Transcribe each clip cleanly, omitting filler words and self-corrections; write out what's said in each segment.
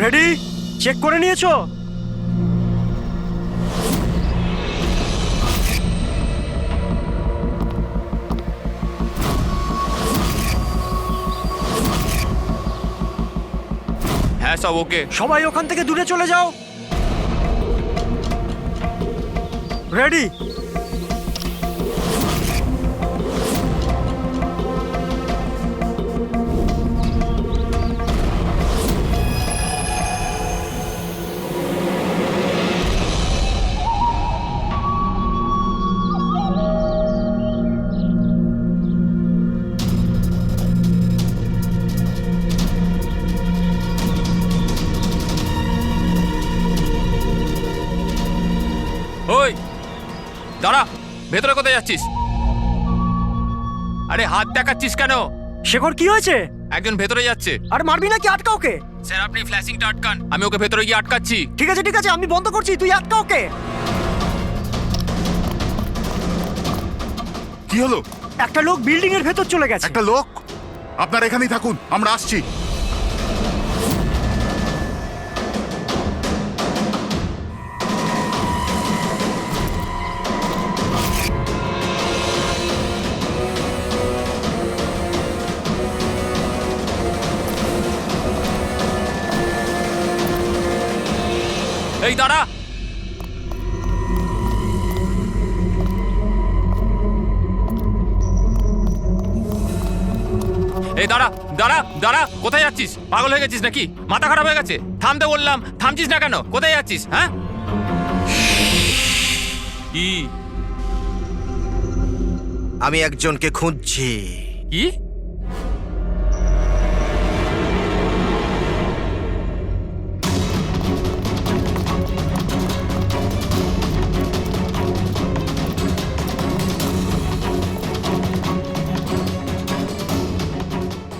Ready? Check করে নিয়েছো? হ্যাঁ সব ওকে। সবাই ওখান থেকে দূরে চলে যাও। রেডি? ওই দাঁড়া, ভেতরে কোথায় যাচ্ছিস? আরে হাত দেখাচ্ছিস কেন? শেখর কি হয়েছে? একজন ভেতরে যাচ্ছে। আর মারবি নাকি? আটকা ওকে। স্যার আপনি ফ্ল্যাশিংটা আটকান, আমি ওকে ভেতরে গিয়ে আটকাচ্ছি। ঠিক আছে ঠিক আছে, আমি বন্ধ করছি, তুই আটকা ওকে। কি হলো? একটা লোক বিল্ডিং এর ভেতর চলে গেছে। একটা লোক? আপনারা এখানেই থাকুন, আমরা আসছি। এই দাঁড়া, এই দাঁড়া দাঁড়া দাঁড়া, কোথায় যাচ্ছিস? পাগল হয়ে গেছিস নাকি? মাথা খারাপ হয়ে গেছে? থামতে বললাম, থামছিস না কেন? কোথায় যাচ্ছিস? হ্যাঁ কি? আমি একজনকে খুঁজছি। কি?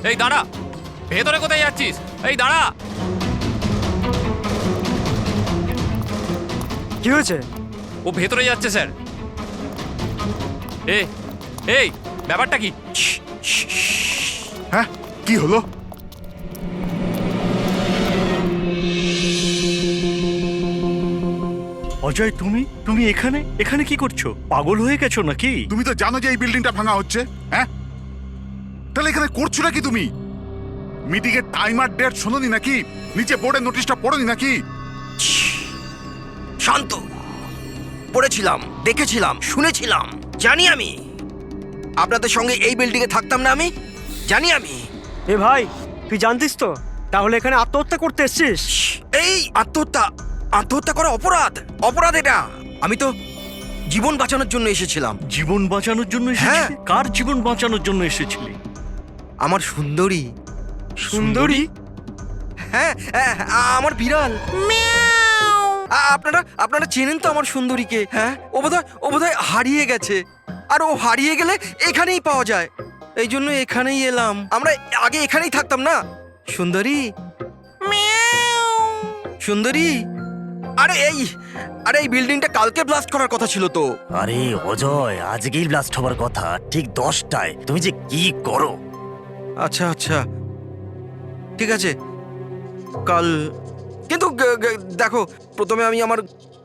এই দাঁড়া, ভেতরে কোথায় যাচ্ছিস? এই দাঁড়া। কি হয়েছে? ও ভেতরে যাচ্ছে স্যার। এই ব্যাপারটা কি? হ্যাঁ, কি হলো? অজয়, তুমি এখানে এখানে কি করছো? পাগল হয়ে গেছো নাকি? তুমি তো জানো যে এই বিল্ডিংটা ভাঙা হচ্ছে। হ্যাঁ, তাহলে এখানে করছো নাকি তুমি? মিটিং এর টাইম আর ডেট শোনোনি নাকি? নিচে বোর্ডের নোটিশটা পড়োনি নাকি? শান্ত। পড়েছিলাম, দেখেছিলাম, শুনেছিলাম। জানি আমি আপনাদের সঙ্গে এই বিল্ডিং এ থাকতাম না। আমি জানি। আমি এ ভাই, তুই জানতিস তো? তাহলে এখানে আত্মহত্যা করতে এসেছিস? এই আত্মহত্যা করা অপরাধ। অপরাধ এটা। আমি তো জীবন বাঁচানোর জন্য এসেছিলাম। জীবন বাঁচানোর জন্য হ্যাঁ। এসেছিলি? কার জীবন বাঁচানোর জন্য এসেছিলি? আমার সুন্দরী। সুন্দরী? হ্যাঁ, আমার বিড়াল। আপনারা চেনেন তো আমার সুন্দরীকে? হ্যাঁ, ও বোধহয় হারিয়ে গেছে। আর ও হারিয়ে গেলে এখানেই পাওয়া যায়। এই জন্য এখানেই এলাম। আমরা আগে এখানেই থাকতাম না। সুন্দরী, সুন্দরী। আরে এই বিল্ডিংটা কালকে ব্লাস্ট করার কথা ছিল তো। আরে অজয়, আজকেই ব্লাস্ট হবার কথা, ঠিক 10টায়। তুমি যে কি করো! আচ্ছা, ঠিক আছে, কাল। কিন্তু দেখো, প্রথমে আমি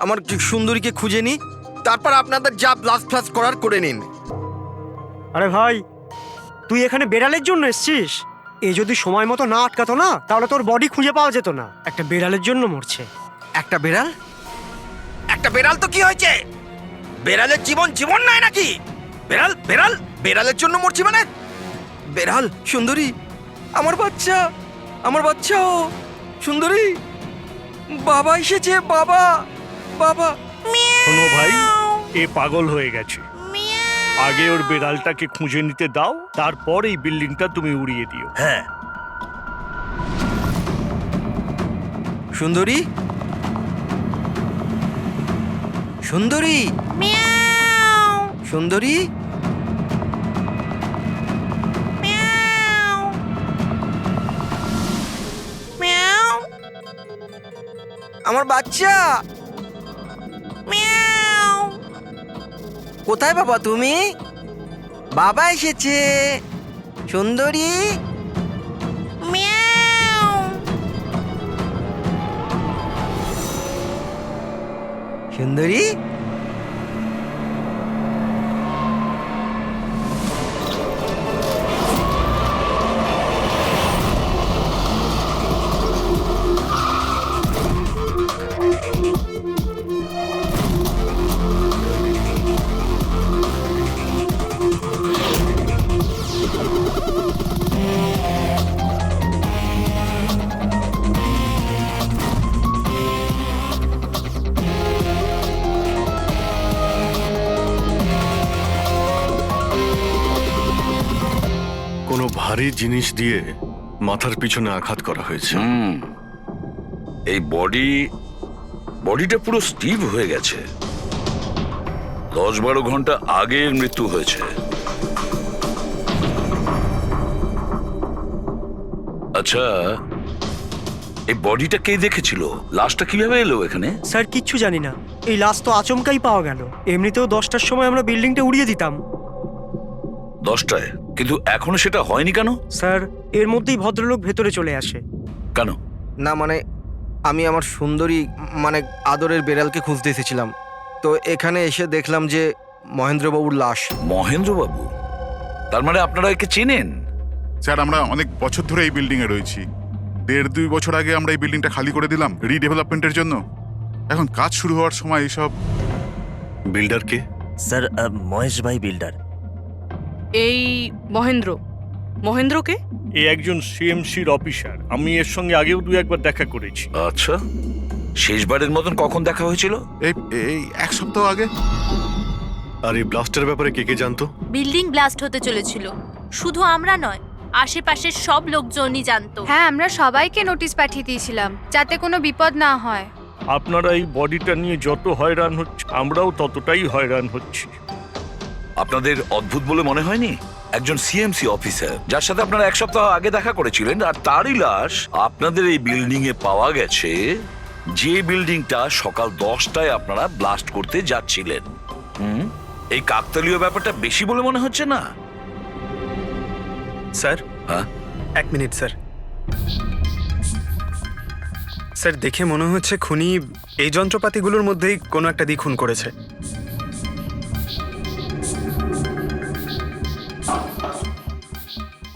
আমার সুন্দরীকে খুঁজে নিই, তারপর আপনাদের যা ব্লাস্ট করার করে নিন। আরে ভাই, তুই এখানে বেড়ালের জন্য এসেছিস? এ যদি সময় মতো না আটকাতো না, তাহলে তোর বডি খুঁজে পাওয়া যেত না। একটা বেড়ালের জন্য মরছে। একটা বেড়াল তো কি হয়েছে? বেড়ালের জীবন নাই নাকি? বেড়ালের জন্য মরছি মানে? বেড়াল, সুন্দরী, আমার বাচ্চা ও সুন্দরী। বাবা এসেছে, বাবা। শোনো ভাই, এ পাগল হয়ে গেছে। আগে ওর বেড়ালটাকে খুঁজে নিতে দাও, তারপর এই বিল্ডিংটা তুমি উড়িয়ে দিও। হ্যাঁ, সুন্দরী, আমার বাচ্চা। কোথায় বাবা তুমি? বাবা এসেছে। সুন্দরী, সুন্দরী, কোনো ভারী জিনিস দিয়ে মাথার পিছনে আঘাত করা হয়েছে। এই বডিটা পুরো স্টিভ হয়ে গেছে। 10-12 ঘন্টা আগে এর মৃত্যু হয়েছে। আচ্ছা, এই বডিটা কে দেখেছিল? লাশটা কিভাবে এলো এখানে? স্যার কিচ্ছু জানি না, এই লাশ তো আচমকাই পাওয়া গেল। এমনিতেও 10টার সময় আমরা বিল্ডিংটা উড়িয়ে দিতাম। 10টায়? কিন্তু এখনো সেটা হয়নি কেন? স্যার এর মধ্যেই ভদ্রলোক ভেতরে চলে আসে। কেন? না মানে আমি আমার সুন্দরী মানে আদরের বেড়ালকে খুঁজতে এসেছিলাম, তো এখানে এসে দেখলাম যে মহেন্দ্রবাবুর লাশ। মহেন্দ্রবাবু? তার মানে আপনারা একে চেনেন? স্যার আমরা অনেক বছর ধরে এই বিল্ডিং এ রয়েছি। 1.5-2 বছর আগে আমরা এই বিল্ডিংটা খালি করে দিলাম রিডেভেলপমেন্টের জন্য। এখন কাজ শুরু হওয়ার সময় এইসব। বিল্ডার কে? স্যার মহেশ ভাই বিল্ডার। এই মহেন্দ্রকে? এ একজন সিএমসির অফিসার, আমি এর সঙ্গে আগেও 2-1বার দেখা করেছি। আচ্ছা, শেষবারের মতন কখন দেখা হয়েছিল? এই এই 1 সপ্তাহ আগে। আর এই ব্লাস্টের ব্যাপারে কে কে জানতো? বিল্ডিং ব্লাস্ট হতে চলেছিল, শুধু আমরা নয়, আশেপাশের সব লোকজনই জানতো। হ্যাঁ, আমরা সবাইকে নোটিশ পাঠিয়ে দিয়েছিলাম যাতে কোনো বিপদ না হয়। আপনারা এই বডিটা নিয়ে যত হয়রান হচ্ছে, আমরাও ততটাই হয়রান হচ্ছি। আপনাদের অদ্ভুত বলে মনে হয়নি? একজন সিএমসি অফিসার যার সাথে আপনারা 1 সপ্তাহ আগে দেখা করেছিলেন, আর তারই লাশ আপনাদের এই বিল্ডিং এ পাওয়া গেছে, যে বিল্ডিংটা সকাল 10টায় আপনারা ব্লাস্ট করতে যাচ্ছিলেন। এই কাকতালীয় ব্যাপারটা বেশি বলে মনে হচ্ছে না? স্যার, হ্যাঁ? 1 মিনিট স্যার। স্যার দেখে মনে হচ্ছে খুনি এই যন্ত্রপাতিগুলোর মধ্যেই কোনো একটা দিয়ে খুন করেছে।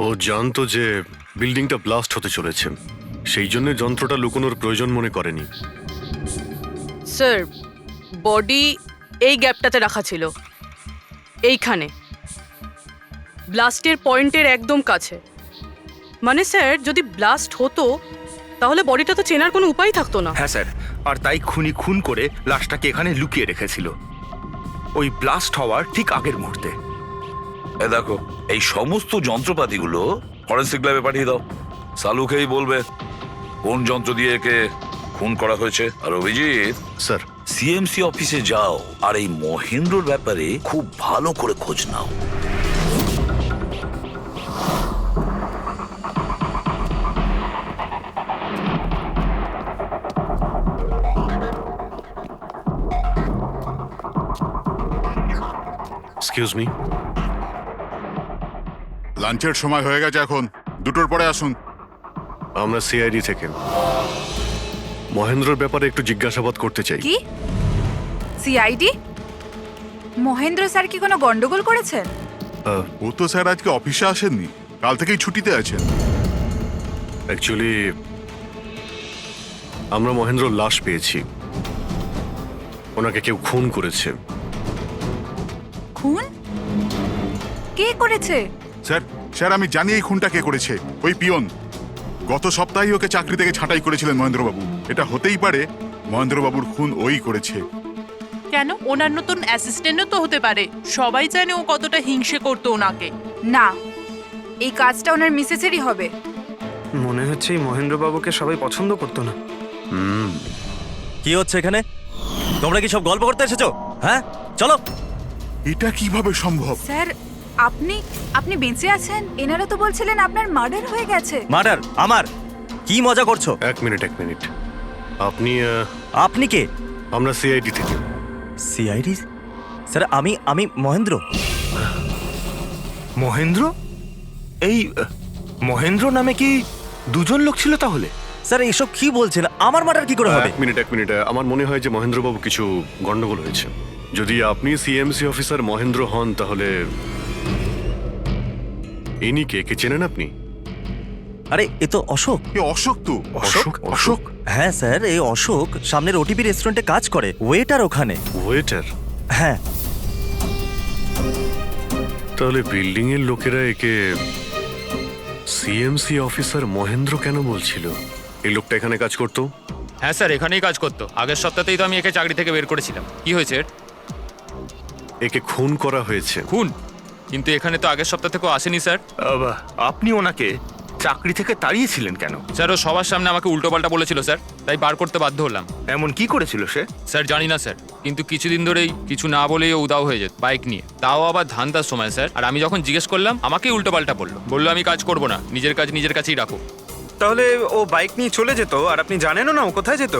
ও জানতো যে বিল্ডিংটা ব্লাস্ট হতে চলেছে, সেই জন্য যন্ত্রটা লুকোনোর প্রয়োজন মনে করেনি। স্যার, বডি এই গ্যাপটাতে রাখা ছিল, এইখানে ব্লাস্টের পয়েন্টের একদম কাছে। মানে স্যার, যদি ব্লাস্ট হতো তাহলে বডিটা তো চেনার কোনো উপায় থাকতো না। হ্যাঁ স্যার, আর তাই খুনি খুন করে লাশটাকে এখানে লুকিয়ে রেখেছিল ওই ব্লাস্ট হওয়ার ঠিক আগের মুহূর্তে। এ দেখো, এই সমস্ত যন্ত্রপাতিগুলো ফরেন্সিক ল্যাবে পাঠিয়ে দাও। সালুকেই বলবে কোন যন্ত্র দিয়ে একে খুন করা হয়েছে। আর অভিজিৎ, স্যার সিএমসি অফিসে যাও আর এই মহেন্দ্রর ব্যাপারে খুব ভালো করে খোঁজ নাও। এক্সকিউজ মি, লাঞ্চের সময় হয়ে গেছে, এখন 2টোর পরে আসুন। আমরা সিআইডি থেকে মহেন্দ্রর ব্যাপারে একটু জিজ্ঞাসাবাদ করতে চাই। কি সিআইডি? মহেন্দ্র স্যার কি কোনো গন্ডগোল করেছেন? ও তো স্যার আজকে অফিসে আসেননি, কাল থেকেই ছুটিতে আছেন। অ্যাকচুয়ালি আমরা মহেন্দ্রর লাশ পেয়েছি, ওনাকে কেউ খুন করেছে। খুন? কে করেছে? স্যার আমি জানি এই খুনটা কে করেছে। ওই পিয়ন গত সপ্তাহে ওকে চাকরি থেকে ছাঁটাই করেছিলেন মহেন্দ্রবাবু। এটা হতেই পারে মহেন্দ্রবাবুর খুন ওই করেছে। কেন? ওনার নতুন অ্যাসিস্ট্যান্টও তো হতে পারে, সবাই জানে ও কতটা হিংসে করতো ওনাকে। না, এই কাজটা ওনার মিসেসেরই হবে। মনে হচ্ছে এই মহেন্দ্রবাবুকে সবাই পছন্দ করতো না। কি হচ্ছে এখানে? তোমরা কি সব গল্প করতে এসেছো? হ্যাঁ চলো। এটা কিভাবে সম্ভব? স্যার, আপনি বেঁচে আছেন? এনারা তো বলছিলেন আপনার মার্ডার হয়ে গেছে। মার্ডার? আমার? কি মজা করছো? এক মিনিট, আপনি আপনি কে? আমরা সিআইডি থেকে। সিআইডি? স্যার আমি মহেন্দ্র। মহেন্দ্র? এই মহেন্দ্র নামে কি দুজন লোক ছিল তাহলে? স্যার এসব কি বলছেন? আমার মার্ডার কি করে হবে? এক মিনিট আমার মনে হয় যে মহেন্দ্রবাবু কিছু গন্ডগোল হয়েছে। যদি আপনি সিএমসি অফিসার মহেন্দ্র হন তাহলে ইনি কে চেনেন আপনি? আরে এ তো অশোক। এ অশোক তো। অশোক? হ্যাঁ স্যার, এই অশোক সামনের ওটিপি রেস্টুরেন্টে কাজ করে, ওয়েটার ওখানে। ওয়েটার? হ্যাঁ। তাহলে বিল্ডিং এর লোকেরা একে সিএমসি অফিসার মহেন্দ্র কেন বলছিল? এই লোকটা এখানে কাজ করতো? হ্যাঁ স্যার, এখানেই কাজ করতো। আগের সপ্তাহতেই তো আমি একে চাকরি থেকে বের করেছিলাম। কি হয়েছে এর? একে খুন করা হয়েছে। খুন? কিন্তু এখানে তো আগের সপ্তাহ থেকেও আসেনি স্যার। আপনি ওনাকে চাকরি থেকে তাড়িয়েছিলেন কেন? স্যার ও সবার সামনে আমাকে উল্টোপাল্টা বলেছিল স্যার, তাই বার করতে বাধ্য হলাম। এমন কি করেছিল সে? স্যার জানি না স্যার, কিন্তু কিছুদিন ধরেই কিছু না বলেই ও উদাও হয়ে যেত বাইক নিয়ে, তাও আবার ধান্দার সময় স্যার। আর আমি যখন জিজ্ঞেস করলাম আমাকেই উল্টোপাল্টা বললো আমি কাজ করবো না, নিজের কাজ নিজের কাছেই রাখো। তাহলে ও বাইক নিয়ে চলে যেত আর আপনি জানেনও না ও কোথায় যেত?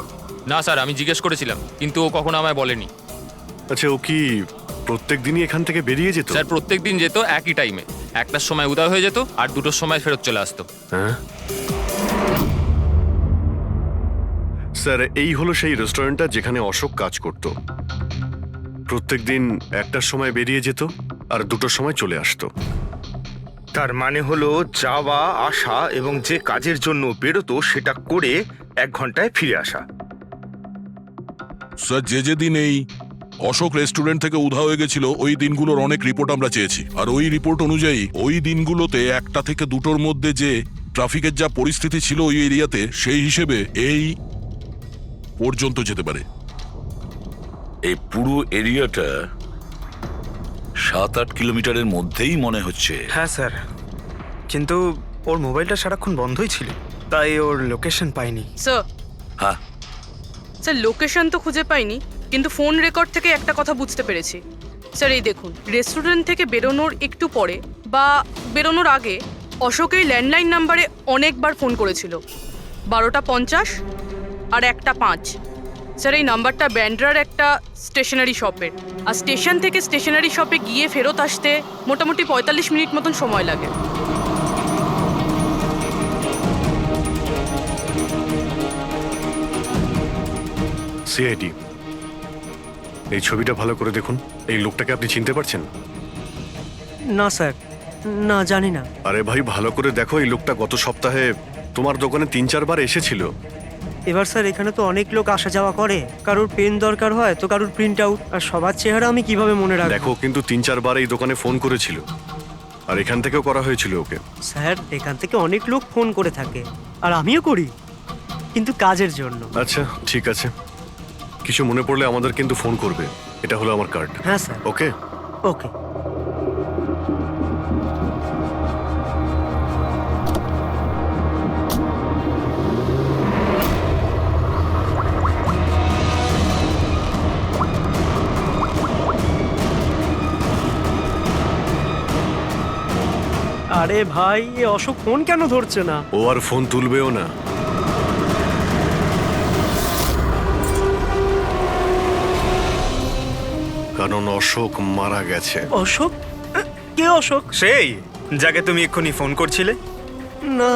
না স্যার, আমি জিজ্ঞেস করেছিলাম কিন্তু ও কখনো আমায় বলেনি। আচ্ছা, ও কি প্রত্যেক দিনই এখান থেকে বেরিয়ে যেত? স্যার প্রত্যেক দিন যেত একই টাইমে, 1টার সময় উদয় হয়ে যেত আর 2টোর সময় ফেরত চলে আসতো। হ্যাঁ স্যার, এই হলো সেই রেস্টুরেন্টটা যেখানে অশোক কাজ করত। প্রত্যেকদিন 1টার সময় বেরিয়ে যেত আর 2টোর সময় চলে আসতো। তার মানে হলো যাওয়া আসা এবং যে কাজের জন্য বেরোতো সেটা করে 1 ঘন্টায় ফিরে আসা। স্যার, যেদিন এই অশোক রেস্টুরেন্ট থেকে উধাও হয়ে গেছিল ওই দিনগুলোর অনেক রিপোর্ট আমরা চেয়েছি, আর ওই রিপোর্ট অনুযায়ী ওই দিনগুলোতে 1টা থেকে 2টোর মধ্যে যে ট্রাফিকের যা পরিস্থিতি ছিল ওই এরিয়াতে, সেই হিসেবে এই পর্যন্ত যেতে পারে। এই পুরো এরিয়াটা 7-8 কিলোমিটারের মধ্যেই মনে হচ্ছে। হ্যাঁ স্যার, কিন্তু ওর মোবাইলটা সারাক্ষণ বন্ধই ছিল, তাই ওর লোকেশন পাইনি। স্যার, হ্যাঁ স্যার লোকেশন তো খুঁজে পাইনি, কিন্তু ফোন রেকর্ড থেকে একটা কথা বুঝতে পেরেছি। স্যার এই দেখুন, রেস্টুরেন্ট থেকে বেরোনোর একটু পরে বা বেরোনোর আগে অশোক এই ল্যান্ডলাইন নাম্বারে অনেকবার ফোন করেছিল, 12টা 50 আর 1টা 5। স্যার এই নাম্বারটা ব্যান্ড্রার একটা স্টেশনারি শপের, আর স্টেশন থেকে স্টেশনারি শপে গিয়ে ফেরত আসতে মোটামুটি 45 মিনিট মতন সময় লাগে। সিআইডি, এই ছবিটা ভালো করে দেখুন। এই লোকটাকে আপনি চিনতে পারছেন? না স্যার, না জানি না। আরে ভাই, ভালো করে দেখো, এই লোকটা গত সপ্তাহে তোমার দোকানে 3-4 বার এসেছিল। এবার স্যার এখানে তো অনেক লোক আসা যাওয়া করে, কারোর পেন দরকার হয় তো কারোর প্রিন্ট আউট, আর সবার চেহারা আমি কিভাবে মনে রাখবো? দেখো, কিন্তু 3-4 বার এই দোকানে ফোন করেছিল, আর এখান থেকেও করা হয়েছিল ওকে। স্যার এখান থেকে অনেক লোক ফোন করে থাকে, আর আমিও করি, কিন্তু কাজের জন্য। আচ্ছা ঠিক আছে, কিছু মনে পড়লে আমাদের কিন্তু ফোন করবে। এটা হলো আমার কার্ড। হ্যাঁ স্যার। ওকে ওকে। আরে ভাই, এ অশোক ফোন কেন ধরছে না? ও আর ফোন তুলবেও না। কারণ অশোক মারা গেছে। অশোক? কে অশোক? সেই যাকে তুমি এক্ষুনি ফোন করছিলে? না,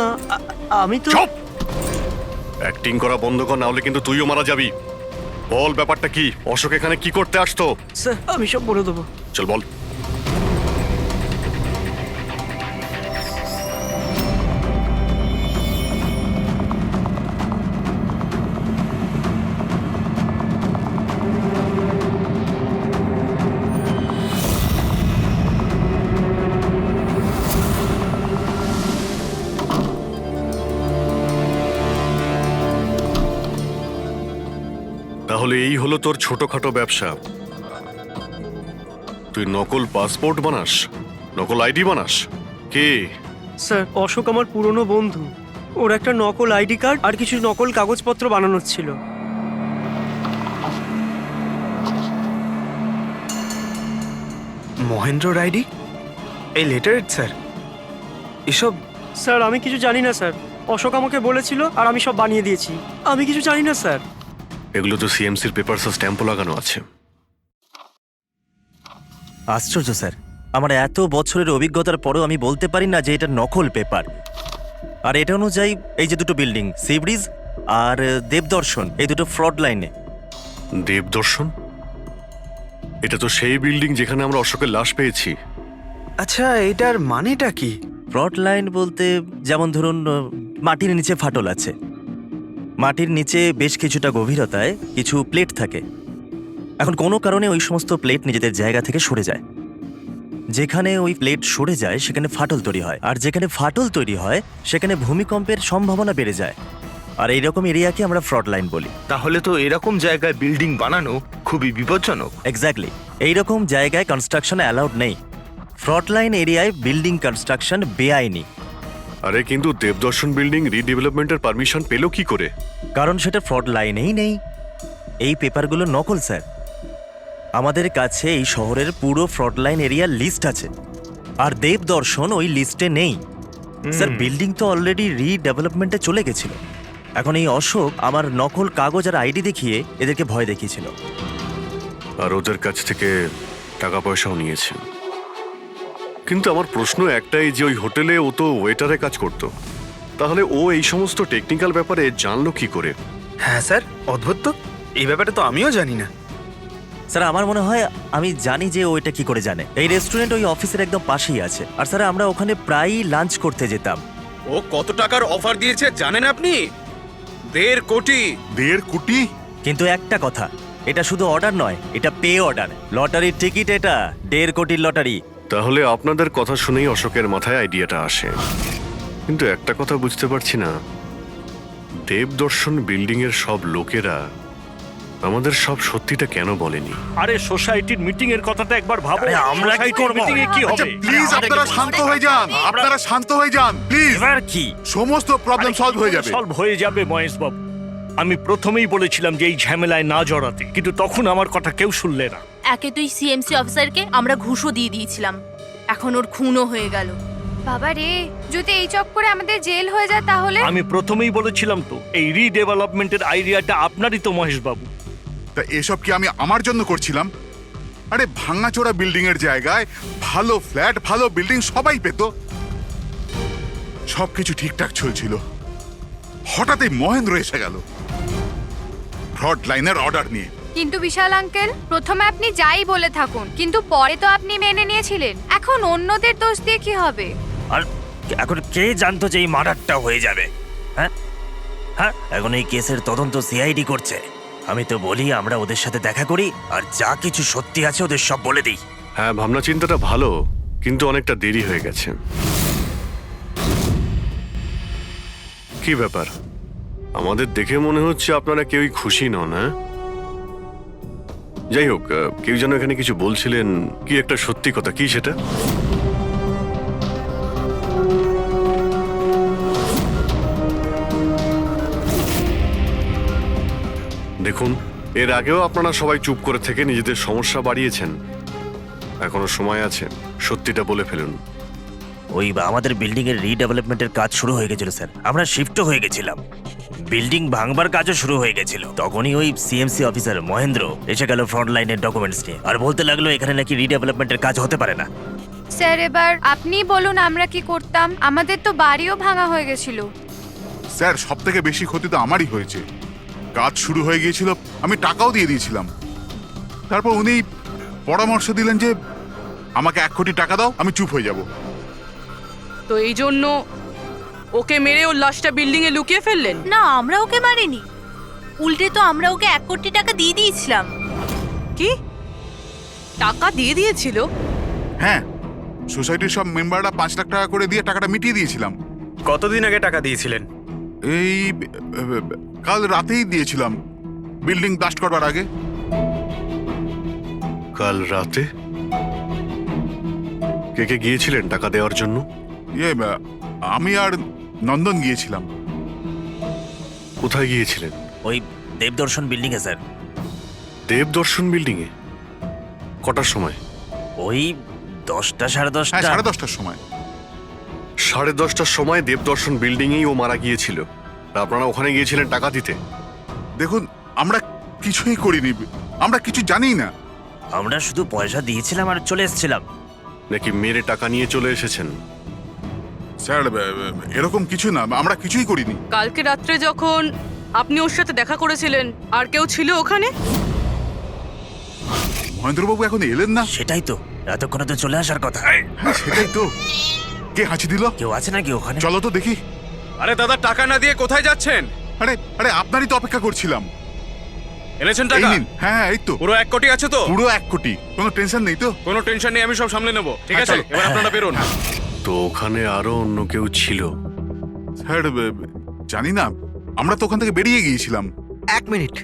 আমি তো। চুপ! অ্যাক্টিং করা বন্ধ কর, না হলে কিন্তু তুইও মারা যাবি। বল ব্যাপারটা কি? অশোক এখানে কি করতে আসতো? স্যার আমি সব বলে দেবো। চল বল। তাহলে এই হলো তোর ছোটখাটো ব্যবসা। তুই নকল পাসপোর্ট বানাস, নকল আইডি বানাস। কে? স্যার অশোক আমার পুরনো বন্ধু, ওর একটা নকল আইডি কার্ড আর কিছু নকল কাগজপত্র বানানোর ছিল। মহেন্দ্রর আইডি? এই লেটারেট স্যার? এসব? স্যার আমি কিছু জানি না স্যার, অশোক আমাকে বলেছিল আর আমি সব বানিয়ে দিয়েছি। আমি কিছু জানি না স্যার। এগুলো তো সিএমসির পেপারস আর স্ট্যাম্পও লাগানো আছে। আশ্চর্য স্যার, আমার এত বছরের অভিজ্ঞতার পরেও আমি বলতে পারি না যে এটা নকল পেপার। আর এটা অনুযায়ী এই যে দুটো বিল্ডিং সি ব্রিজ আর দেবদর্শন এই দুটো ফ্রড লাইনে। দেবদর্শন? এটা তো সেই বিল্ডিং যেখানে আমরা অশোকের লাশ পেয়েছি। আচ্ছা এটার মানেটা কি? ফ্রড লাইন বলতে যেমন ধরুন মাটির নিচে ফাটল আছে, মাটির নিচে বেশ কিছুটা গভীরতায় কিছু প্লেট থাকে। এখন কোনো কারণে ওই সমস্ত প্লেট নিজেদের জায়গা থেকে সরে যায়। যেখানে ওই প্লেট সরে যায় সেখানে ফাটল তৈরি হয়, আর যেখানে ফাটল তৈরি হয় সেখানে ভূমিকম্পের সম্ভাবনা বেড়ে যায়। আর এইরকম এরিয়াকে আমরা ফ্রড লাইন বলি। তাহলে তো এরকম জায়গায় বিল্ডিং বানানো খুবই বিপজ্জনক। এক্স্যাক্টলি, এইরকম জায়গায় কনস্ট্রাকশন অ্যালাউড নেই। ফ্রড লাইন এরিয়ায় বিল্ডিং কনস্ট্রাকশন বেআইনি। আরে কিন্তু দেবদর্শন বিল্ডিং রিডেভেলপমেন্টের পারমিশন পেলো কি করে? কারণ সেটা ফ্রড লাইনেই নেই। এই পেপারগুলো নকল স্যার। আমাদের কাছে এই শহরের পুরো ফ্রড লাইন এরিয়ার লিস্ট আছে, আর দেবদর্শন ওই লিস্টে নেই। স্যার বিল্ডিং তো অলরেডি রিডেভেলপমেন্টে চলে গেছিল। এখন এই অশোক আমার নকল কাগজ আর আইডি দেখিয়ে এদেরকে ভয় দেখিয়েছিল। আর ওদের কাছ থেকে টাকা পয়সাও নিয়েছে। কিন্তু আমার প্রশ্ন একটাই যে ওই হোটেলে ও তো ওয়েটারে কাজ করতো, তাহলে ও এই সমস্ত টেকনিক্যাল ব্যাপারে জানলো কি করে? হ্যাঁ স্যার, অদ্ভুত তো, এই ব্যাপারে তো আমিও জানি না। স্যার আমার মনে হয় আমি জানি যে ও এটা কি করে জানে। এই রেস্টুরেন্ট ওই অফিসের একদম পাশেই আছে, আর স্যার আমরা ওখানে প্রায়ই লাঞ্চ করতে যেতাম। ও কত টাকার অফার দিয়েছে জানেন আপনি? 1.5 কোটি। 1.5 কোটি? কিন্তু একটা কথা, এটা শুধু অর্ডার নয়, এটা পে অর্ডার। লটারির টিকিট এটা, 1.5 কোটির লটারি। তাহলে আপনাদের কথা শুনেই অশোকের মাথায় আইডিয়াটা আসে। কিন্তু একটা কথা বুঝতে পারছি না, দেবদর্শন বিল্ডিং এর সব লোকেরা আমাদের সব সত্যিটা কেন বলেনি? আরে সোসাইটির মিটিং এর কথাটা একবার ভাবো। আরে আমরা কি সোসাইটির করব? মিটিং এ কি আচ্ছা হবে? প্লিজ আপনারা শান্ত হয়ে যান, আপনারা শান্ত হয়ে যান প্লিজ। এবার কি? সমস্ত প্রবলেম সলভ হয়ে যাবে। সলভ হয়ে যাবে মহেশ বাবু। আমি প্রথমেই বলেছিলাম যে এই ঝামেলায় না জড়াতে, কিন্তু তখন আমার কথা কেউ শুনলে না। একে তুই সিএমসি অফিসারকে আমরা ঘুষও দিয়ে দিয়েছিলাম, এখন ওর খুনও হয়ে গেল। বাবা রে, যদি এই চক্করে আমাদের জেল হয়ে যায় তাহলে? আমি প্রথমেই বলেছিলাম তো, এই রিডেভেলপমেন্টের আইডিয়াটা আপনারই তো মহেশ বাবু। তা এসব কি আমি আমার জন্য করছিলাম? আরে ভাঙাচোরা বিল্ডিং এর জায়গায় ভালো ফ্ল্যাট, ভালো বিল্ডিং সবাই পেত, সবকিছু ঠিকঠাক চলছিল। হঠাৎই মহেন্দ্র এসে গেল ফ্রড লাইনের অর্ডার নিয়ে। কিন্তু বিশাল আঙ্কেল, প্রথমে আপনি যাই বলে থাকুন, কিন্তু পরে তো আপনি মেনে নিয়েছিলেন। এখন অন্যদের দোষ দিয়ে কি হবে? আর এখন কে জানতো যে এই মার্ডারটা হয়ে যাবে? হ্যাঁ হ্যাঁ, এখন এই কেসের তদন্ত সিআইডি করছে। আমি তো বলি আমরা ওদের সাথে দেখা করি, আর যা কিছু সত্যি আছে ওদের সব বলে দিই। হ্যাঁ, ভাবনা চিন্তাটা ভালো, কিন্তু অনেকটা দেরি হয়ে গেছে। কি ব্যাপার? আমাদের দেখে মনে হচ্ছে আপনারা কেউই খুশি নন। হ্যাঁ, যাই হোক, কেউ যেন এখানে কিছু বলছিলেন, কি একটা সত্যি কথা, কি সেটা? দেখুন, এর আগেও আপনারা সবাই চুপ করে থেকে নিজেদের সমস্যা বাড়িয়েছেন। এখনো সময় আছে, সত্যিটা বলে ফেলুন। ওই আমাদের বিল্ডিং এর রিডেভেলপমেন্টের কাজ শুরু হয়ে গেছিল স্যার, আমরা শিফটও হয়ে গেছিলাম। বিল্ডিং ভাঙবার কাজও শুরু হয়ে গেছিল। তখনই ওই সিএমসি অফিসার মহেন্দ্র এসে গেল ফ্রন্ট লাইনের ডকুমেন্টস নিয়ে, আর বলতে লাগলো এখানে নাকি রিডেভেলপমেন্টের কাজ হতে পারে না। স্যার এবার আপনি বলুন আমরা কি করতাম? আমাদের তো বাড়িও ভাঙা হয়ে গেছিল। স্যার সব থেকে বেশি ক্ষতি তো আমারই হয়েছে। কাজ শুরু হয়ে গিয়েছিল, আমি টাকাও দিয়ে দিয়েছিলাম। তারপর উনি পরামর্শ দিলেন যে আমাকে 1 কোটি টাকা দাও, আমি চুপ হয়ে যাব। তো এই জন্য ওকে মেরে ওর লাশটা বিল্ডিং এ লুকিয়ে ফেললেন? না, আমরা ওকে মারিনি, উল্টে তো আমরা ওকে 1 কোটি টাকা দিয়ে দিয়েছিলাম। কি টাকা দিয়ে দিয়েছিল? হ্যাঁ, সোসাইটির সব মেম্বাররা 5 লাখ টাকা করে দিয়ে টাকাটা মিটিয়ে দিয়েছিলাম। কতদিন আগে টাকা দিয়েছিলেন? এই কাল রাতেই দিয়েছিলাম, বিল্ডিং ব্লাস্ট করবার আগে। কাল রাতে? কে কে গিয়েছিলেন টাকা দেওয়ার জন্য? আমি আর নন্দন গিয়েছিলাম। কোথায় গিয়েছিলেন? ওই দেবদর্শন বিল্ডিং এ স্যার। দেবদর্শন বিল্ডিং এ? কটার সময়? ওই 10টা সাড়ে 10টা। হ্যাঁ, 10:30টার সময়। 10:30টার সময় দেবদর্শন বিল্ডিং এই ও মারা গিয়েছিল। আর আপনারা ওখানে গিয়েছিলেন টাকা দিতে? দেখুন, আমরা কিছুই করিনি, আমরা কিছু জানি না। আমরা শুধু পয়সা দিয়েছিলাম আর চলে এসেছিলাম। নাকি মেরে টাকা নিয়ে চলে এসেছেন? স্যার এরকম কিছু না, আমরা কিছুই করিনি। কালকে রাত্রে যখন আপনি ওর সাথে দেখা করেছিলেন আর কেউ ছিল ওখানে? মহেন্দ্রবাবু এখন এলেন না। সেটাই তো, এতক্ষণে তো চলে আসার কথা। হ্যাঁ সেটাই তো। কে হাঁচি দিল? কেউ আছে নাকি ওখানে? চলো তো দেখি। আরে দাদা, টাকা না দিয়ে কোথায় যাচ্ছেন? আরে আরে আপনারই তো অপেক্ষা করছিলাম। এনেছেন এই টাকা? নিন। হ্যাঁ এই তো পুরো 1 কোটি আছে তো? পুরো 1 কোটি, কোনো টেনশন নেই তো? কোনো টেনশন নেই, আমি সব সামলে নেব। ঠিক হ্যাঁ, আছে, চলো। এবার আপনারা বেরোন। তো ওখানে আরো অন্য কেউ ছিল? স্যার জানি না, আমরা তো ওখান থেকে বেরিয়ে গিয়েছিলাম। 1 মিনিট,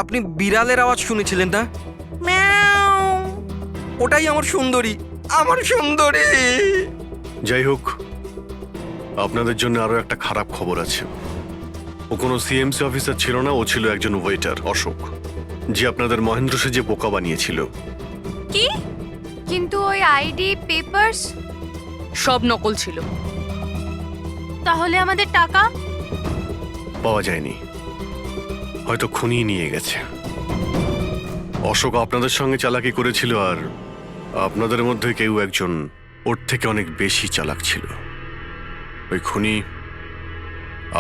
আপনি বিড়ালের আওয়াজ শুনেছিলেন না? ওটাই আমার সুন্দরী, আমার সুন্দরী। যাই হোক, আপনাদের জন্য আরো একটা খারাপ খবর আছে। ও কোনো সিএমসি অফিসার ছিল না, ও ছিল একজন ওয়েটার, অশোক, যে আপনাদের মহেন্দ্র সেজে বোকা বানিয়েছিল। কি? কিন্তু ওই আইডি পেপারস সব নকল ছিল। তাহলে আমাদের টাকা? পাওয়া যায়নি, হয়তো খুনি নিয়ে গেছে। অশোক আপনাদের সঙ্গে চালাকি করেছিল, আর আপনাদের মধ্যে কেউ একজন ওর থেকে অনেক বেশি চালাক ছিল। ওই খুনি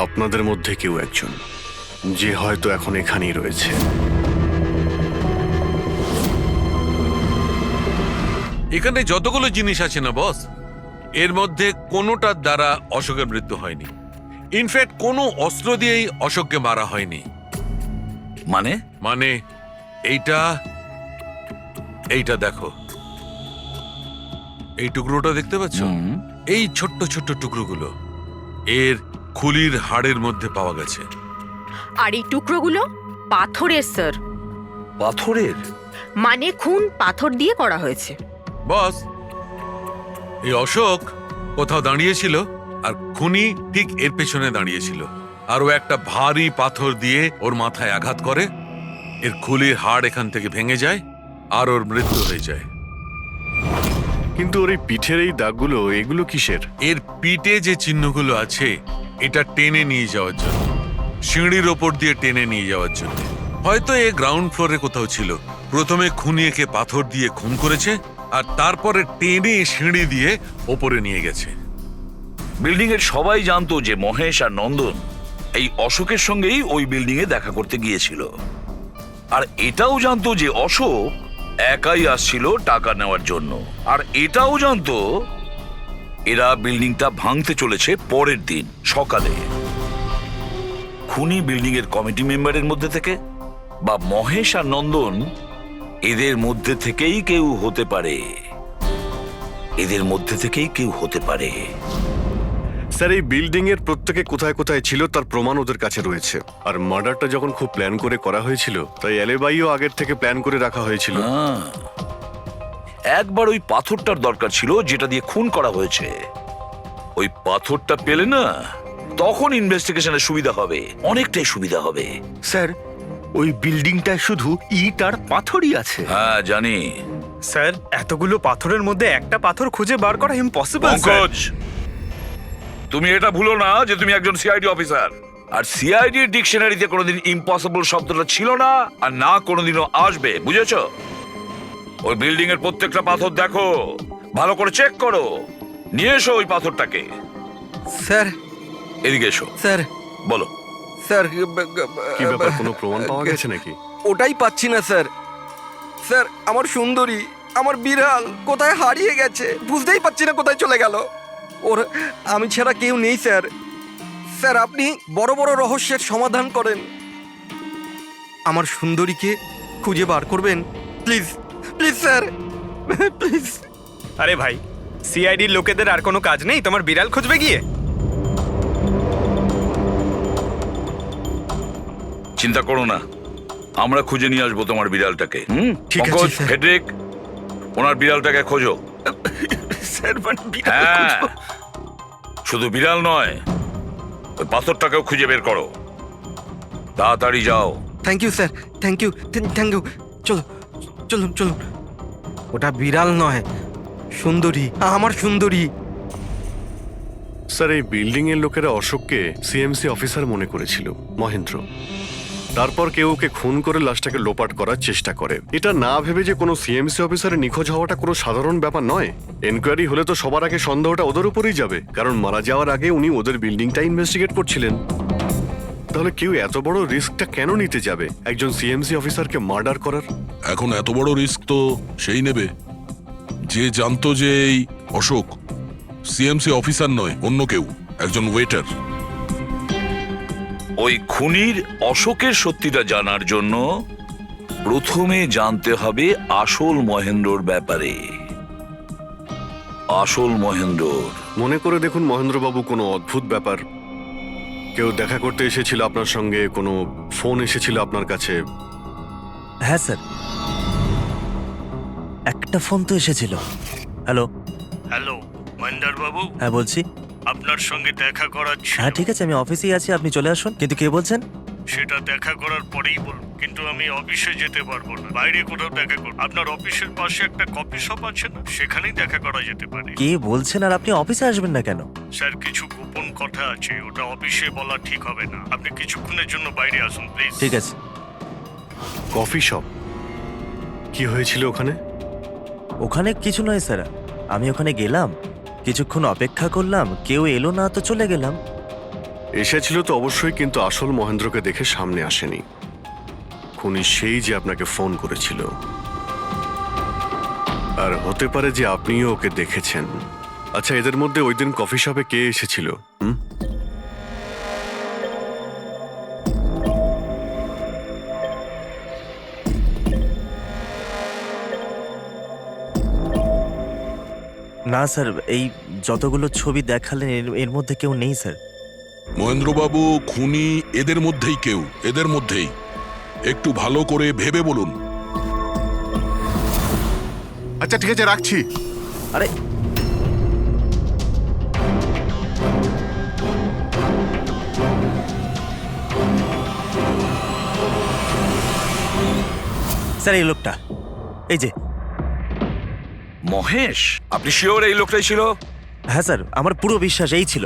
আপনাদের মধ্যে কেউ একজন, যে হয়তো এখন এখানেই রয়েছে। এখানে যতগুলো জিনিস আছে না বস, এর মধ্যে কোনোটার দ্বারা অশোকের মৃত্যু হয়নি। ইনফ্যাক্ট কোনো অস্ত্র দিয়েই অশোককে মারা হয়নি। মানে এইটা দেখো, এই টুকরোটা দেখতে পাচ্ছ? এই ছোট্ট ছোট্ট টুকরোগুলো এর খুলির হাড়ের মধ্যে পাওয়া গেছে। আর এই টুকরোগুলো পাথরের স্যার। পাথরের? মানে খুন পাথর দিয়ে করা হয়েছে। বস, এই অশোক কোথাও দাঁড়িয়েছিল আর খুনি ঠিক এর পেছনে দাঁড়িয়েছিল, আর ও একটা ভারী পাথর দিয়ে ওর মাথায় আঘাত করে, এর খুলির হাড় এখান থেকে ভেঙে যায় আর ওর মৃত্যু হয়ে যায়। কিন্তু ওর এই পিঠের এই দাগগুলো, এগুলো কিসের? এর পিঠে যে চিহ্নগুলো আছে, এটা টেনে নিয়ে যাওয়ার জন্য, সিঁড়ির ওপর দিয়ে টেনে নিয়ে যাওয়ার জন্য। হয়তো এ গ্রাউন্ড ফ্লোরে কোথাও ছিল। প্রথমে খুনি একে পাথর দিয়ে খুন করেছে, আর তারপরে টেনে সিঁড়ি দিয়ে ওপরে নিয়ে গেছে। বিল্ডিং এর সবাই জানতো যে মহেশ আর নন্দন এই অশোকের সঙ্গেই ওই বিল্ডিং এ দেখা করতে গিয়েছিল, আর এটাও জানতো যে অশোক একাই আসছিল টাকা নেওয়ার জন্য, আর এটাও জানতো এরা বিল্ডিংটা ভাঙতে চলেছে পরের দিন সকালে। খুনি বিল্ডিং এর কমিটি মেম্বারের মধ্যে থেকে বা মহেশ আর নন্দন, এদের মধ্যে থেকেই কেউ হতে পারে। এদের মধ্যে থেকেই কেউ হতে পারে। স্যার, এই বিল্ডিং এর প্রত্যেকে কোথায় কোথায় ছিল তার প্রমাণ ওদের কাছে রয়েছে। আর মার্ডারটা যখন খুব প্ল্যান করে করা হয়েছিল, তাই এলেবাইও আগের থেকে প্ল্যান করে রাখা হয়েছিল। একবার ওই পাথরটার দরকার ছিল যেটা দিয়ে খুন করা হয়েছে। ওই পাথরটা পেলে না, তখন ইনভেস্টিগেশনের সুবিধা হবে, অনেকটাই সুবিধা হবে। স্যার, ওই বিল্ডিংটায় শুধু ইট আর পাথরই আছে। হ্যাঁ জানি। স্যার, এতগুলো পাথরের মধ্যে একটা পাথর খুঁজে বার করা ইম্পসিবল। পঙ্কজ, তুমি এটা ভুলো না যে তুমি একজন সিআইডি অফিসার, আর সিআইডি ডিকশনারিতে কোনোদিন ইম্পসিবল শব্দটা ছিল না, আর না কোনোদিনও আসবে, বুঝেছো? ওই বিল্ডিং এর প্রত্যেকটা পাথর দেখো, ভালো করে চেক করো, নিয়ে এসো ওই পাথরটাকে। স্যার, এদিকে এসো। স্যার, বলো। স্যার, কি ব্যাপার, কোনো প্রমাণ পাওয়া গেছে নাকি? ওটাই পাচ্ছি না স্যার। স্যার, আমার সুন্দরী, আমার বিড়াল কোথায় হারিয়ে গেছে, বুঝতেই পারছি না কোথায় চলে গেল। ওর আমি ছাড়া কেউ নেই স্যার। স্যার, আপনি বড় বড় রহস্যের সমাধান করেন, আমার সুন্দরীকে খুঁজে বার করবেন প্লিজ, প্লিজ স্যার, প্লিজ। আরে ভাই, সিআইডির লোকেদের আর কোনো কাজ নেই তোমার বিড়াল খুঁজবে গিয়ে? চিন্তা করো না, আমরা খুঁজে নিয়ে আসবো তোমার বিড়ালটাকে। ঠিক আছে, পঙ্কজ, স্যার। ফেডরিক, ওনার বিড়ালটাকে খোঁজো। স্যার, মানে বিড়াল হ্যাঁ, খুঁজবো? শুধু বিড়াল নয়, ওই পাথরটাকেও খুঁজে বের করো, তাড়াতাড়ি যাও। Thank you sir, thank you, thank you. চলো, চলুন চলুন। ওটা বিড়াল নয়, সুন্দরী, আমার সুন্দরী। স্যার, এই বিল্ডিং এর লোকেরা অশোককে সিএমসি অফিসার মনে করেছিল, মহেন্দ্র। তারপর কেউ ওকে খুন করে লাশটাকে লোপাট করার চেষ্টা করে। এটা না ভেবে যে কোনো সিএমসি অফিসারের নিখোঁজ হওয়াটা কোনো সাধারণ ব্যাপার নয়। এনকোয়ারি হলে তো সবার আগে সন্দেহটা ওদের উপরেই যাবে, কারণ মারা যাওয়ার আগে উনি ওদের বিল্ডিংটা ইনভেস্টিগেট করছিলেন। তাহলে কেউ এত বড় রিস্কটা কেন নিতে যাবে একজন সিএমসি অফিসারকে মার্ডার করার? এখন এত বড় রিস্ক তো সেই নেবে যে জানতো যে এই অশোক সিএমসি অফিসার নয়, অন্য কেউ, একজন ওয়েটার। ওই খুনির অশোকের সত্যিটা জানার জন্য প্রথমে জানতে হবে আসল মহেন্দ্রর ব্যাপারে। আসল মহেন্দ্র মনে করে দেখুন মহেন্দ্রবাবু, কোনো অদ্ভুত ব্যাপার, কেউ দেখা করতে এসেছিল আপনার সঙ্গে, কোনো ফোন এসেছিল আপনার কাছে? হ্যাঁ স্যার, একটা ফোন তো এসেছিল। হ্যালো হ্যালো মহেন্দ্র বাবু, হ্যাঁ বলছি। আপনার সঙ্গে দেখা করার ছিল। হ্যাঁ ঠিক আছে, আমি অফিসেই আছি, আপনি চলে আসুন। কিন্তু কে বলছেন? সেটা দেখা করার পরেই বলুন, কিন্তু আমি অফিসে যেতে পারবো না, বাইরে কোথাও দেখা করব। আপনার অফিসের পাশে একটা কফি শপ আছে না, সেখানেই দেখা করা যেতে পারে। কে বলছেন? আর আপনি অফিসে আসবেন না কেন? স্যার, কিছু গোপন কথা আছে, ওটা অফিসে বলা ঠিক হবে না। আপনি কিছুক্ষণের জন্য বাইরে আসুন প্লিজ। ঠিক আছে। Coffee shop? কি হয়েছিল ওখানে? ওখানে কিছু নয় স্যার, আমি ওখানে গেলাম, কিছুক্ষণ অপেক্ষা করলাম, কেউ এলো না তো চলে গেলাম। এসেছিল তো অবশ্যই, কিন্তু আসল মহেন্দ্রকে দেখে সামনে আসেনি। খুনি সেই যে আপনাকে ফোন করেছিল, আর হতে পারে যে আপনিও ওকে দেখেছেন। আচ্ছা, এদের মধ্যে ওই দিন কফি শপে কে এসেছিল? না স্যার, এই যতগুলো ছবি দেখালেন এর মধ্যে কেউ নেই স্যার। মহেন্দ্রবাবু, খুনি এদের মধ্যেই কেউ, এদের মধ্যেই। একটু ভালো করে ভেবে বলুন। আচ্ছা ঠিক আছে, রাখছি। আরে স্যার, এই লোকটা, এই যে মহেশ। আপনি শিওর এই লোকটাই ছিল? হ্যাঁ স্যার, আমার পুরো বিশ্বাস এই ছিল।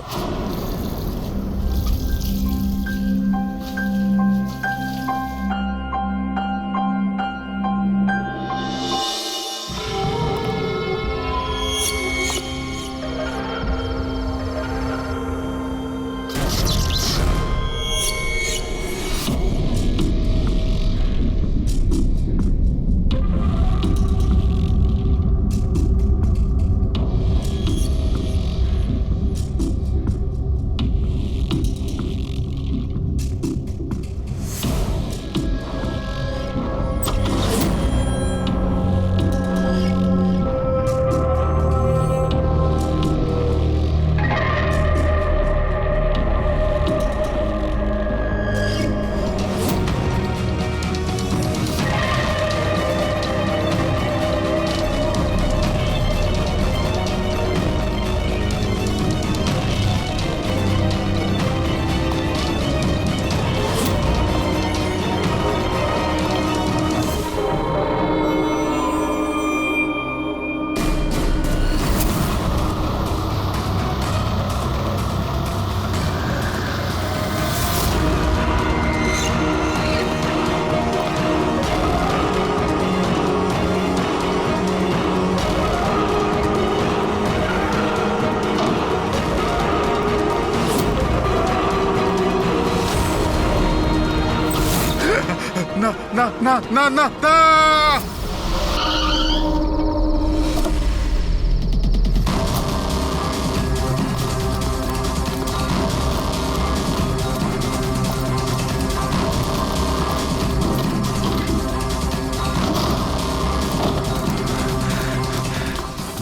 না না না না না না!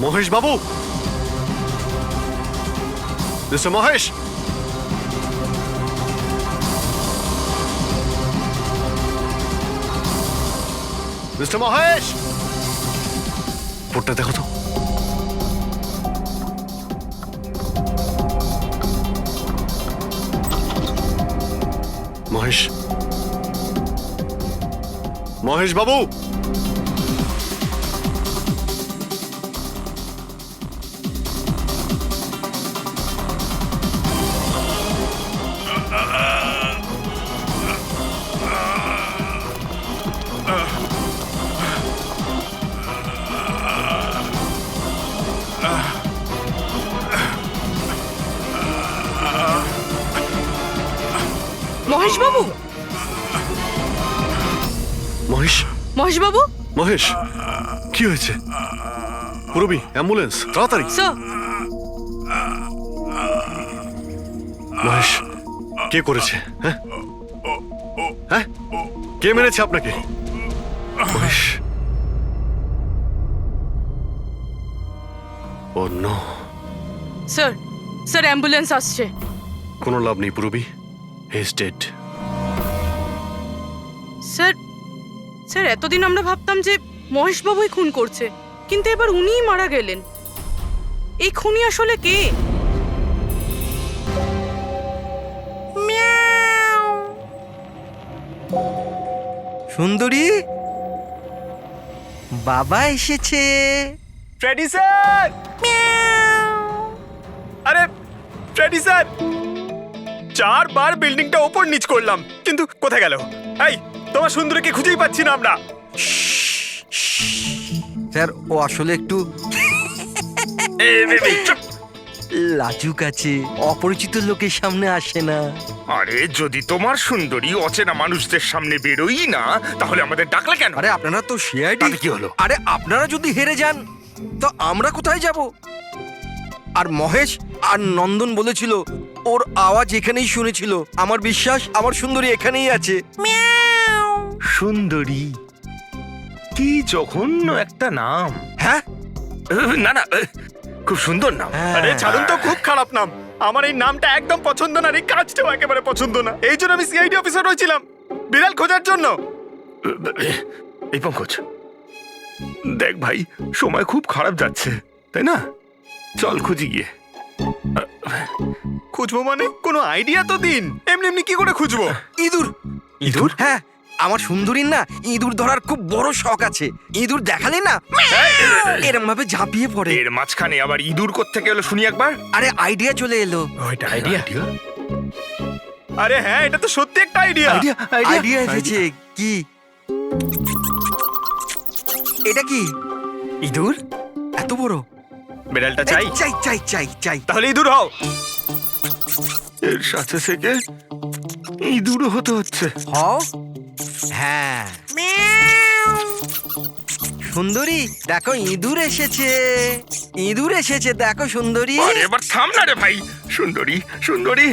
মহেশ বাবু, মিস্টার মহেশ, মিস্টার মহেশ, বোর্ডটা দেখো তো। মহেশ, মহেশ বাবু, মহেশ বাবু, মহেশ, মহেশ বাবু, মহেশ, কি হয়েছে? পুরবি, অ্যাম্বুলেন্স, তাড়াতাড়ি। স্যার। মহেশ, কে করেছে? হ্যাঁ হ্যাঁ, কে মেরেছে আপনাকে? মহেশ, ও নো। স্যার, স্যার অ্যাম্বুলেন্স আসছে। কোনো লাভ নেই পুরবি, he is dead. Sir, sir এতদিন আমরা ভাবতাম যে মহেশ বাবুই খুন করছে, কিন্তু এবার উনিই মারা গেলেন। এই খুনি আসলে কে? সুন্দরী, বাবা এসেছে। Freddie sir! আরে ফ্রেডি স্যার, 4 বার বিল্ডিংটা ওপর নিচ করলাম, কিন্তু কোথায় গেল? এই, তোমার সুন্দরীকে খুঁজেই পাচ্ছি না আমরা। স্যার, ও আসলে একটু লাজুক আছে, অপরিচিত লোকের সামনে আসে না। আরে যদি তোমার সুন্দরী অচেনা মানুষদের সামনে বেরোই না, তাহলে আমাদের ডাকলে কেন? আরে আপনারা তো সিআইডি। কি হলো? আরে আপনারা যদি হেরে যান তো আমরা কোথায় যাব? আর মহেশ আর নন্দন বলেছিল ওর আওয়াজ এখানেই শুনেছিল। আমার বিশ্বাস আমার সুন্দরী এখানেই আছে। সুন্দরী, কি জঘন্য একটা নাম। হ্যাঁ, না না, খুব সুন্দর নাম। আরে ছাড়ুন তো, খুব খারাপ নাম। আমার এই নামটা একদম পছন্দ না, এই কাজটাও একেবারে পছন্দ না। এই জন্য আমি সিআইডি অফিসার হয়েছিলাম, বিড়াল খোঁজার জন্য। এই পঙ্কজ, দেখ ভাই, সময় খুব খারাপ যাচ্ছে, তাই না? চল খুঁজি গিয়ে। খুঁজবো মানে? কোনো আইডিয়া তো দিন। এমনি এমনি কি করে খুঁজবো? ইঁদুর। ইঁদুর? হ্যাঁ, আমার সুন্দরীর না ইঁদুর ধরার খুব বড় শখ আছে। ইঁদুর দেখালে না এরম ভাবে ঝাঁপিয়ে পড়ে। এর মাঝখানে আবার ইঁদুর কোত্থেকে এলো শুনি একবার। আরে আইডিয়া চলে এলো। ওইটা আইডিয়া? আরে হ্যাঁ, এটা তো সত্যি একটা আইডিয়া। আইডিয়া এসেছে। কি এটা? কি ইঁদুর এত বড়? বিড়ালটা চাই? চাই চাই চাই চাই। তাহলে ইঁদুর হও। এর সাথে থেকে ইঁদুরও হতে হচ্ছে। হও। হ্যাঁ, সুন্দরী দেখো, ইঁদুর এসেছে। ইঁদুর এসেছে, দেখো সুন্দরী। আরে এবার থাম না রে ভাই। সুন্দরী, সুন্দরী,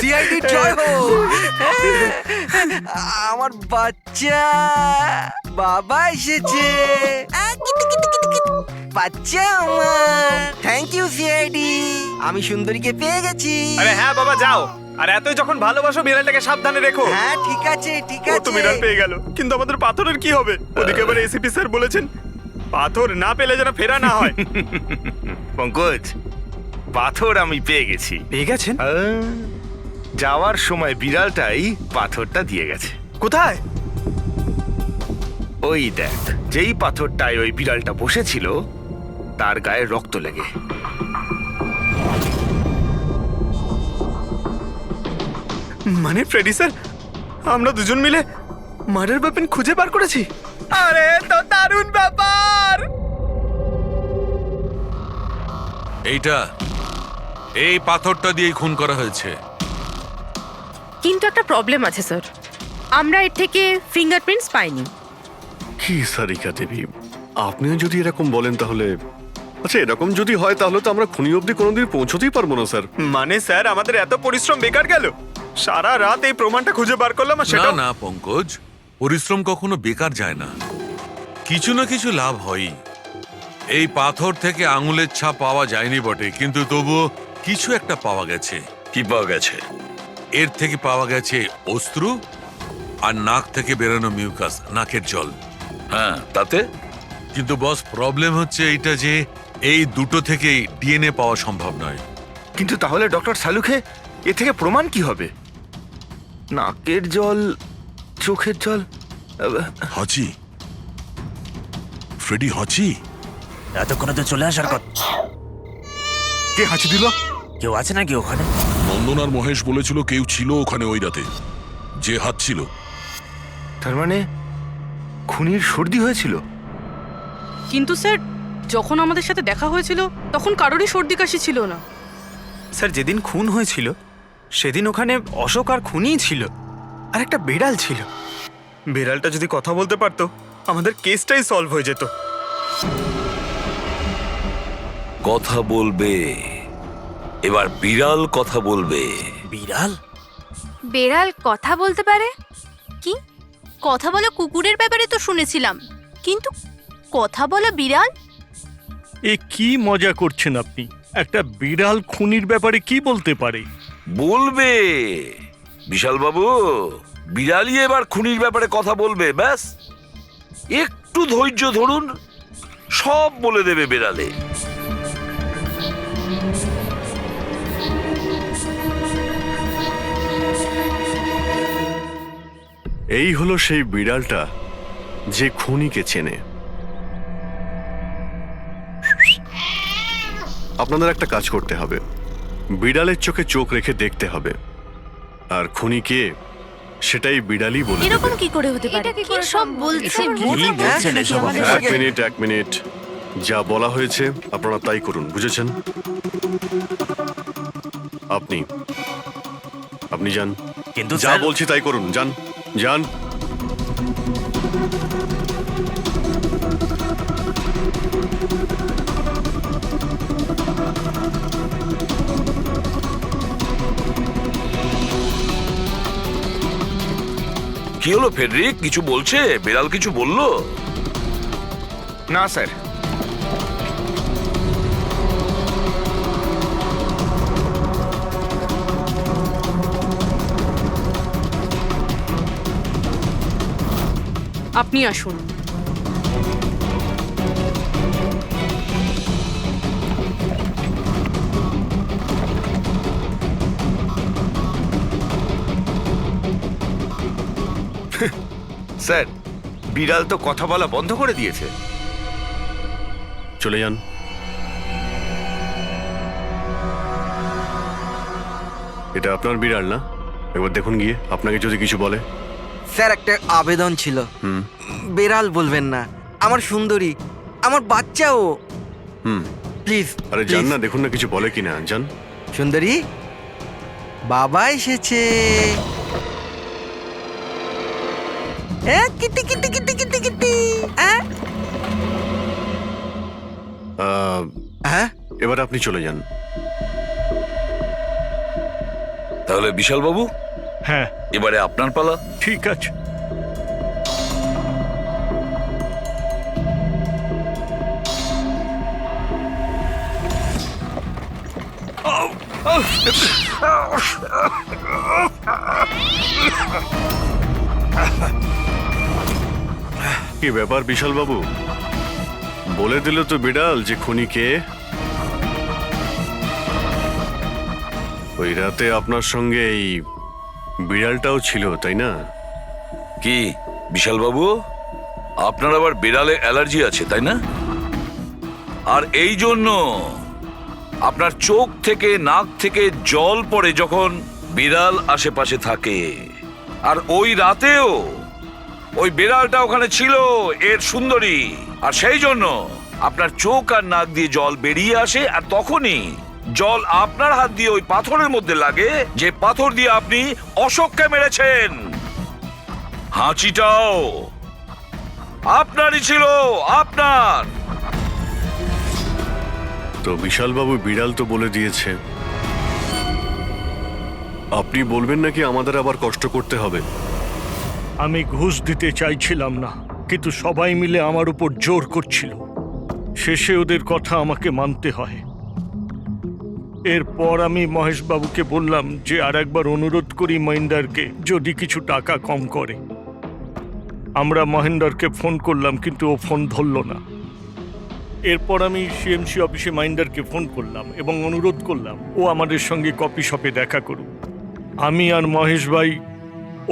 সিআইডি জয় হোক। আমার বাচ্চা বাবা এসেছে। বাচ্চা আমার। থ্যাংক ইউ সিআইডি, আমি সুন্দরীকে পেয়ে গেছি। আরে হ্যাঁ বাবা, যাও। আর এতই যখন ভালোবাসো, বিড়ালটাকে সাবধানে রেখো। হ্যাঁ ঠিক আছে ঠিক ও তো আছে। বিড়াল পেয়ে গেল, কিন্তু আমাদের পাথরের কি হবে? ওদিকে আবার এসিপি স্যার বলেছেন পাথর না পেলে যেন ফেরা না হয়। পঙ্কজ, পাথর আমি পেয়ে গেছি। পেয়ে গেছেন? যাওয়ার সময় বিড়ালটাই পাথরটা দিয়ে গেছে। কোথায়? ওই দেখ, যেই পাথরটায় ওই বিড়ালটা বসেছিল তার গায়ে রক্ত লেগে। মানে ফ্রেডি স্যার, আমরা দুজন মিলে মার্ডার ওয়েপন খুঁজে বার করেছি। আরে তো দারুণ ব্যাপার। এই পাথরটা দিয়ে খুন করা হয়েছে। কিন্তু একটা প্রবলেম আছে স্যার, আমরা এর থেকে ফিঙ্গারপ্রিন্টস পাইনি। কি সারিকা দেবী, আপনিও যদি এরকম বলেন তাহলে আচ্ছা, এরকম যদি হয় তাহলে তো আমরা খুনি অবধি কোনোদিন পৌঁছতেই পারবো না স্যার। মানে স্যার, আমাদের এত পরিশ্রম বেকার গেল। সারা রাত এই প্রমাণটা খুঁজে বার করলাম, আর না সেটা না পঙ্কজ, পরিশ্রম কখনো বেকার যায় না, কিছু না কিছু লাভ হয়ই। এই পাথর থেকে আঙুলের ছাপ পাওয়া যায়নি বটে, কিন্তু তবুও কিছু একটা পাওয়া গেছে। কি পাওয়া গেছে? এর থেকে পাওয়া গেছে অস্ত্র আর নাক থেকে বেরোনো মিউকাস, নাকের জল। হ্যাঁ, তাতে? কিন্তু বস, প্রবলেম হচ্ছে এইটা যে এই দুটো থেকেই ডিএনএ পাওয়া সম্ভব নয়। কিন্তু তাহলে ডক্টর সালুখে এ থেকে প্রমাণ কি হবে? নাকের জল, চোখের জল। হাঁচি, ফ্রেডি হাঁচি। এতক্ষণে তো চলে আসার কথা। কে হাঁচি দিল? কেউ আছে নাকি ওখানে? নন্দন আর মহেশ বলেছিল কেউ ছিল ওখানে ওই রাতে, যে হাত ছিল। তার মানে খুনির সর্দি হয়েছিল? কিন্তু স্যার, যখন আমাদের সাথে দেখা হয়েছিল তখন কারোরই সর্দি কাশি ছিল না। স্যার, যেদিন খুন হয়েছিল সেদিন ওখানে অশোক আর খুনিই ছিল, আর একটা বেড়াল ছিল। বেড়ালটা যদি কথা বলতে পারতো আমাদের কেসটাই সলভ হয়ে যেত। কথা বলবে, এবার বিড়াল কথা বলবে। বিড়াল? বেড়াল কথা বলতে পারে? কি কথা বলা কুকুরের ব্যাপারে তো শুনেছিলাম, কিন্তু কথা বলা বিড়াল? এ কি মজা করছেন আপনি? একটা বিড়াল খুনির ব্যাপারে কি বলতে পারে? বলবে বিশাল বাবু, বিড়ালই এবার খুনির ব্যাপারে কথা বলবে। ব্যাস একটু ধৈর্য ধরুন, সব বলে দেবে বিড়ালে। এই হলো সেই বিড়ালটা যে খুনিকে চেনে। আপনাদের একটা কাজ করতে হবে, বিড়ালের চোখে চোখ রেখে দেখতে হবে, আর খুনিকে সেটাই বিড়ালই বলে দেবে। এরকম কি করে হতে পারে? কি সব বলছেন? এক মিনিট, যা বলা হয়েছে আপনারা তাই করুন, বুঝেছেন? আপনি যান, কিন্তু যা বলছি তাই করুন, যান যান। কি হলো ফেডরিক, কিছু বলছে? বিড়াল কিছু বললো? না স্যার। আপনি আসুন। স্যার, বিড়াল তো কথা বলা বন্ধ করে দিয়েছে। চলে যান। এটা আপনার বিড়াল না? একবার দেখুন গিয়ে, আপনাকে যদি কিছু বলে। স্যার, একটা আবেদন ছিল। বেড়াল বলবেন না, আমার সুন্দরী, আমার বাচ্চাও। প্লিজ। আরে যান না, দেখুন না কিছু বলে কিনা, যান। সুন্দরী, বাবা এসেছে। Kitty Kitty Kitty Kitty Kitty. এবার আপনি চলে যান। তাহলে বিশাল বাবু, হ্যাঁ, এবারে আপনার পালা। ঠিক আছে। কি ব্যাপার বিশাল বাবু, বলে দিল তো বিড়াল যে খুনিকে। ওই রাতে আপনার সঙ্গে এই বিড়ালটাও ছিল, তাই না? কি বিশাল বাবু, আপনার আবার বিড়ালে অ্যালার্জি আছে, তাই না? আর এই জন্য আপনার চোখ থেকে নাক থেকে জল পড়ে যখন বিড়াল আশেপাশে থাকে। আর ওই রাতেও ওই বিড়ালটা ওখানে ছিল, এর সুন্দরী, আর সেই জন্য আপনার চোখ আর নাক দিয়ে জল বেরিয়ে আসে, আর তখনই জল আপনার হাত দিয়ে ওই পাথরের মধ্যে লাগে, যে পাথর দিয়ে আপনি অশোককে মেরেছেন। হাঁচিটাও আপনারই ছিল, আপনার। তো বিশাল বাবু, বিড়াল তো বলে দিয়েছে, আপনি বলবেন নাকি আমাদের আবার কষ্ট করতে হবে? আমি ঘুষ দিতে চাইছিলাম না, কিন্তু সবাই মিলে আমার উপর জোর করছিল। শেষে ওদের কথা আমাকে মানতে হয়। এরপর আমি মহেশবাবুকে বললাম যে আর একবার অনুরোধ করি মহিন্দারকে, যদি কিছু টাকা কম করে। আমরা মহেন্দারকে ফোন করলাম, কিন্তু ও ফোন ধরল না। এরপর আমি সিএমসি অফিসে মহিন্দারকে ফোন করলাম এবং অনুরোধ করলাম ও আমাদের সঙ্গে কফি শপে দেখা করুক। আমি আর মহেশ ভাই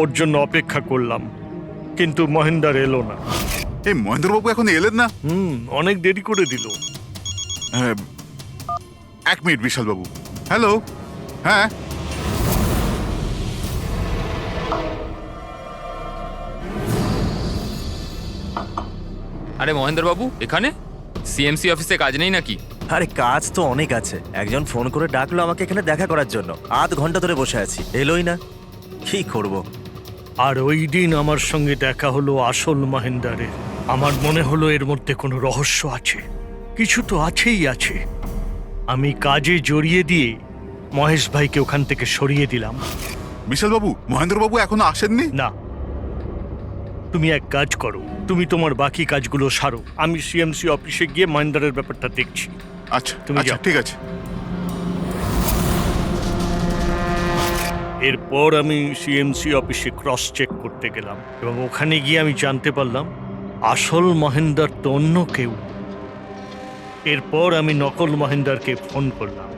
ওর জন্য অপেক্ষা করলাম, কিন্তু মহেন্দার এলো না। এই মহেন্দ্রবাবু এখন এলেন না? অনেক দেরি করে দিল। এক মিনিট বিশাল বাবু। হ্যালো, হ্যাঁ আরে মহেন্দ্র বাবু এখানে সিএমসি অফিসে কাজ নেই নাকি? আরে কাজ তো অনেক আছে, একজন ফোন করে ডাকলো আমাকে এখানে দেখা করার জন্য। আধ ঘন্টা ধরে বসে আছি, এলোই না, কি করব। আর ওই দিন আমার সঙ্গে দেখা হলো আসল মহেন্দারের। আমার মনে হলো এর মধ্যে কোনো রহস্য আছে, কিছু তো আছেই আছে। আমি কাজে জড়িয়ে দিয়ে মহেশ ভাইকে ওখান থেকে সরিয়ে দিলাম। বিশাল বাবু, মহেন্দ্র বাবু এখনো আসেননি? না, তুমি এক কাজ করো, তুমি তোমার বাকি কাজগুলো সারো, আমি সিএমসি অফিসে গিয়ে মহেন্দারের ব্যাপারটা দেখছি। আচ্ছা তুমি আচ্ছা, যাও। ঠিক আছে। এরপর আমি সিএমসি অফিসে ক্রস চেক করতে গেলাম এবং ওখানে গিয়ে আমি জানতে পারলাম আসল মহেন্দার তো অন্য কেউ। এরপর আমি নকল মহেন্দারকে ফোন করলাম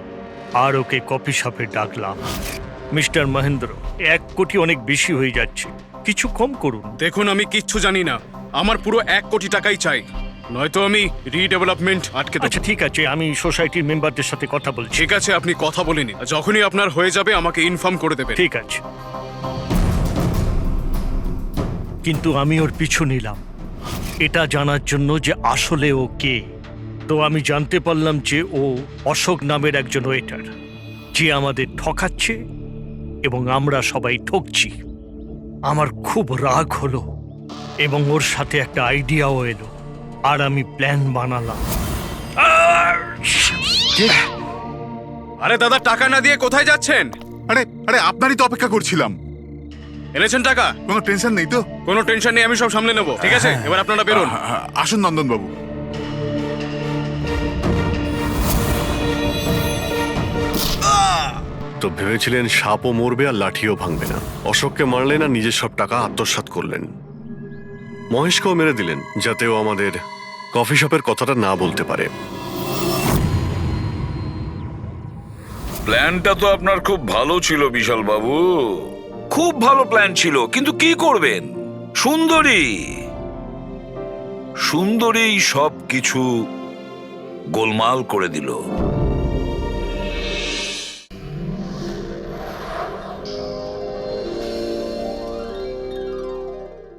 আর ওকে কফি শপে ডাকলাম। মিস্টার মহেন্দ্র, 1 কোটি অনেক বেশি হয়ে যাচ্ছে, কিছু কম করুন। দেখুন, আমি কিচ্ছু জানি না, আমার পুরো 1 কোটি টাকাই চাই, নয়তো আমি রিডেভেলপমেন্ট আটকে দেব। আচ্ছা ঠিক আছে, আমি সোসাইটির মেম্বারদের সাথে কথা বলছি। ঠিক আছে, আপনি কথা বলে নিন, যখনই আপনার হয়ে যাবে আমাকে ইনফর্ম করে দেবেন। ঠিক আছে, কিন্তু আমি ওর পিছু নিলাম এটা জানার জন্য যে আসলে ও কে। তো আমি জানতে পারলাম যে ও অশোক নামের একজন ওয়েটার, যে আমাদের ঠকাচ্ছে এবং আমরা সবাই ঠকছি। আমার খুব রাগ হলো এবং ওর সাথে একটা আইডিয়াও এলো, আর আমি প্ল্যান বানালাম। আরে দাদা, টাকা না দিয়ে কোথায় যাচ্ছেন? আরে আরে, আপনারই তো অপেক্ষা করছিলাম। এনেছেন টাকা? কোনো টেনশন নেই তো? কোনো টেনশন নেই, আমি সব সামলে নেব। ঠিক আছে, এবার আপনারা বেরোন। আসুন নন্দন বাবু। তো ভেবেছিলেন সাপও মরবে আর লাঠিও ভাঙবে না। অশোককে মারলেন আর নিজের সব টাকা আত্মসাৎ করলেন। মহেশকেও মেরে দিলেন যাতে ও আমাদের কফি শপের কথাটা না বলতে পারে। প্ল্যানটা তো আপনার খুব ভালো ছিল বিশাল বাবু, খুব ভালো প্ল্যান ছিল, কিন্তু কি করবেন? সুন্দরী সব কিছু গোলমাল করে দিল।